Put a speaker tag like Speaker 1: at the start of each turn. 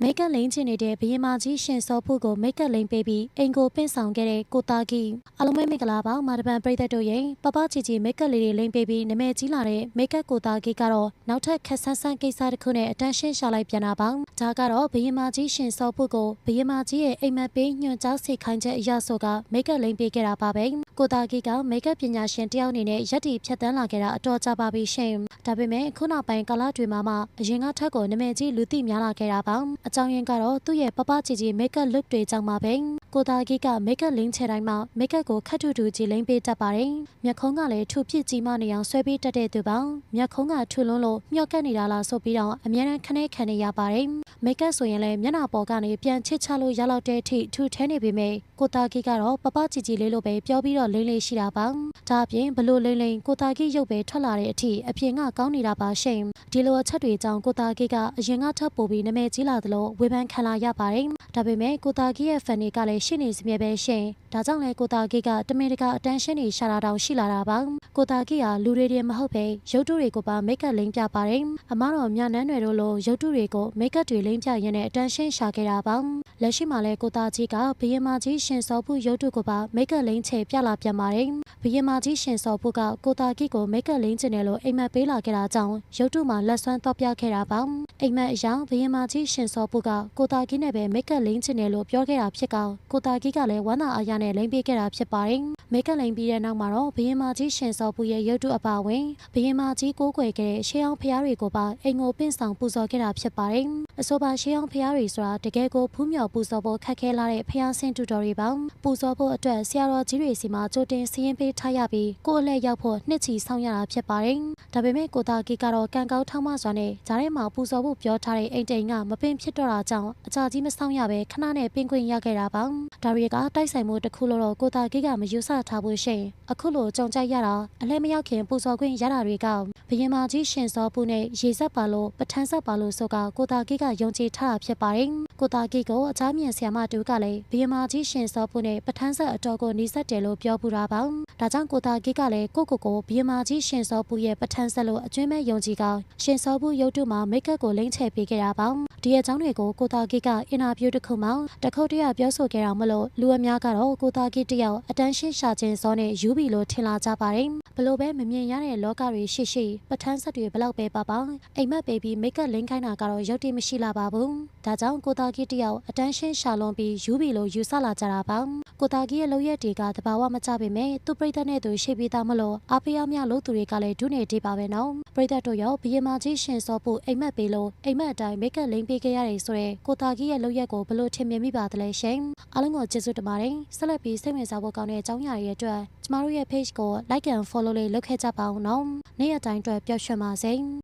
Speaker 1: မိတ်ကပ်လိန်ချင်နေတဲ့ဘရင်မကြီးရှင်စောဖို့ကိုမိတ်ကပ်လိန်ပေးပြီးအင်ကိုပင့်ဆောင်ခဲ့တဲ့ကိုသားကြီးအလုံးမဲမင်္ဂလာပါမာတပန်ပရိသတ်တို့ရဲ့ပပချီချီမိတ်ကပ်လေးတွေလိန်ပေးပြီးနာမည်ကြီးလာတဲ့မိတ်ကပ်ကိုသားကြီးကတော့နောက်ထပ်ခက်ဆန်းဆန်းကိစ္စတစ်ခုနဲ့အတန်းရှင်းရှာလိုက်ပြန်တာပါဒါကတော့ဘရင်မကြီးရှင်စောဖို့ကိုဘရင်မကြီးရဲ့အိမ်မက်ပေးညွှန်ကြားစေခိုင်းချက်အရဆိုကမိတ်ကပ်လိန်ပေးခဲ့တာပါပဲကိုသားကြီးကမိတ်ကပ်ပညာရှင်တယောက်အနေနဲ့ရက်တီဖြတ်တန်းလာခဲ့တာအတော်ကြာပါပြီရှင်ဒါပေမဲ့ခုနောက်ပိုင်းကာလတွေမှာအရင်ကထက်ကိုနာမည်ကြီးလူသိများလာခဲ့တာပါအကြောင်းရင်းကတော့သူ့ရဲ့ပပချီချီမိတ်ကပ် look တွေကြောင့်ပါပဲကိုသားကြီးကမိတ်ကပ်လိန်ချတိုင်းမှာမိတ်ကပ်ကိုခတ်ထူထူကြီးလိန်ပေးတတ်ပါတယ်မျက်ခုံးကလည်းထူဖြစ်ကြီးမနေအောင်ဆွဲပေးတတ်တဲ့သူပါမျက်ခုံးကထူလွန်းလို့မျော့ကပ်နေတာလားဆိုပြီးတော့အများနဲ့ခနဲ့ခံနေရပါတယ်မိတ်ကပ်ဆိုရင်လည်းမျက်နှာပေါ်ကနေပြန်ချစ်ချလို့ရလောက်တဲ့အထိထူထဲနေပေမဲ့ကိုသားကြီးကတော့ပပချီချီလေးလိုပဲပြောပြီးတော့လိန်လေးရှိတာပါဒါအပြင်ဘလို့လိန်လိန်ကိုသားကြီးရုပ်ပဲထွက်လာတဲ့အထိအပြင်ကကောင်းနေတာပါရှင်ဒီလိုအချက်တွေကြောင့်ကိုသားကြီးကအရင်ကထပ်ပို့ပြီးနာမည်ကြီးလာသလိုဝေဖန်ခံလာရပါတယ်ဒါပေမဲ့ကိုသားကြီးရဲ့ fan တွေကလည်းရှင်းနေစမြဲပဲရှင်ဒါကြောင့်လည်းကိုသားကြီးကတမင်တကာအတန်းရှင်းနေရှာတာတောင်ရှိလာတာပါကိုသားကြီးဟာလူတွေမဟုတ်ပဲရုပ်တုတွေကိုပါမိတ်ကပ်လိန်ပြပါတယ်အမတော်မြနန်းတွေတို့လိုရုပ်တုတွေကိုမိတ်ကပ်တွေလိန်ပြရင်းနဲ့အတန်းရှင်းရှာခဲ့တာပါလက်ရှိမှာလည်းကိုသားကြီးကဘရင်မကြီးရှင်စောဖို့ရုပ်တုကိုပါမိတ်ကပ်လိန်ချေပြလာပြန်ပါတယ်ဘရင်မကြီးရှင်စောဖို့ကကိုသားကြီးကိုမိတ်ကပ်လိန်ချင်တယ်လို့အိမ်မက်ပေးလာခဲ့တာကြောင့်ရုပ်တုမှာလက်ဆွမ်းတော့ပြခဲ့တာပါအိမ်မက်အရာဘရင်မကြီးရှင်စောဖို့ကကိုသားကြီးနဲ့ပဲမိတ်ကပ်လိန်ချင်တယ်လို့ပြောခဲ့တာဖြစ်ကောကိုသားကြီးကလည်းဝမ်းသာအားရနဲ့လိန်ပေးခဲ့တာဖြစ်ပါတယ်မိတ်ကပ်လိန်ပြီးတဲ့နောက်မှာတော့ဘရင်မကြီးရှင်စောဖို့ရဲ့ရုပ်တုအပါဝင်ဘရင်မကြီးကိုးကွယ်ခဲ့တဲ့ရှေးအောင်ဖျားတွေကိုပါအိမ်ကိုပင့်ဆောင်ပူဇော်ခဲ့တာဖြစ်ပါတယ်အဆိုပါရှေးအောင်ဖျားတွေဆိုတာတကယ်ကိုဖူးမြော်ပူဇော်ဖို့ခက်ခဲလာတဲ့ဖျားဆင်းတူတော်တွေပါပူဇော်ဖို့အတွက်ဆရာတော်ကြီးတွေစီမှာကြိုတင်စီရင်ပေးထားရပြီးကိုယ်အလှည့်ရောက်ဖို့နှစ်ချီဆောင်ရတာဖြစ်ပါတယ်ဒါပေမဲ့ကိုသားကြီးကတော့ကံကောင်းထောက်မစွာနဲ့ဂျားထဲမှာပူဇော်ဖို့ပြောထားတဲ့အိမ်တိန်ကမပင်ဖြစ်တော့တာကြောင့်အကြာကြီးမဆောင်ရပဲခဏနဲ့ပင်ခွင့်ရခဲ့တာပါဒါတွေကတိုက်ဆိုင်မှုတစ်ခုလို့တော့ကိုသားကြီးကမယူဆထားဘူးရှင်အခုလိုကြုံကြိုက်ရတာအလဲမရောက်ခင်ပူဇော်ခွင့်ရတာတွေကဘရင်မကြီးရှင်စောဖို့နဲ့ရေဆက်ပါလို့ပထန်းဆက်ပါလို့ဆိုကကိုသားကြီးကယုံကြည်ထားတာဖြစ်ပါတယ်ကိုသားကြီးကိုအခြားမြင်ဆရာမတူကလည်းဘရင်မကြီးရှင်စောဖို့နဲ့ပထန်းဆက်အတော်ကိုနီးစပ်တယ်လို့ပြောပူတာပါဒါကြောင့်ကိုသားကြီးကလည်းကိုဘရင်မကြီးရှင်စောဖို့ရဲ့ပထန်းဆက်လို့အကျွမ်းမဲ့ယုံကြည်ကရှင်စောဖို့ရုပ်တုမှာမိတ်ကပ်ကိုလိမ့်ချပေးခဲ့တာပါဒီအကြောင်းတွေကိုကိုသားကြီးကအင်တာဗျူးတစ်ခုမှာတခုတ်တရပြောဆိုခဲ့တာမလို့လူအများကတော့ကိုသားကြီးတယောက်အတန်းရှင်းရှာခြင်းစောနဲ့ယူပြီးလို့ထင်လာကြပါတယ်ဘလို့ပဲမမြင်ရတဲ့လောကတွေရှိပထန်းဆက်တွေဘလောက်ပဲပါအိမ်မက်ပေးပြီးမိတ်ကပ်လိမ့်ခိုင်းတာကတော့ရုပ်တည်မရှိလာပါဘူးဒါကြောင့်ကိုသားကြီးတယောက်အတန်းရှင်းရှာလွန်ပြီးယူပြီးလို့ယူဆလာကြတာပါကိုသားကြီးရဲ့လုပ်ရက်တွေကတဘာဝမကြပေမဲ့သူ့ပြိတ္တနဲ့သူရှိပြီးသားမလို့အားပေးအားမြလို့သူတွေကလည်းဒုနေတိပါပဲနော်ပြိတ္တတို့ရောဘရင်မကြီးရှင်စောဖို့အိမ်မက်ပေးလို့အိမ်မက်အတိုင်းမိတ်ကပ်လိမ့်ပေးခဲ့ရတယ်ဆိုတော့ကိုသားကြီးရဲ့လုပ်ရက်ကိုဘလို့ထင်မြင်မိပါသလဲရှင်အားလုံးကိုကျေးဇူးတင်ပါတယ်ဆက်လက်ပြီးစိတ်ဝင်စားဖို့ကောင်းတဲ့အကြောင်းအရာတွေအတွက်ကျမတို့ရဲ့ page ကို like and follow လေးလုပ်ခဲ့ကြပါဦးနော်နေ့ရက်တိုင်းအတွက်ပျော်ရွှင်ပါစေ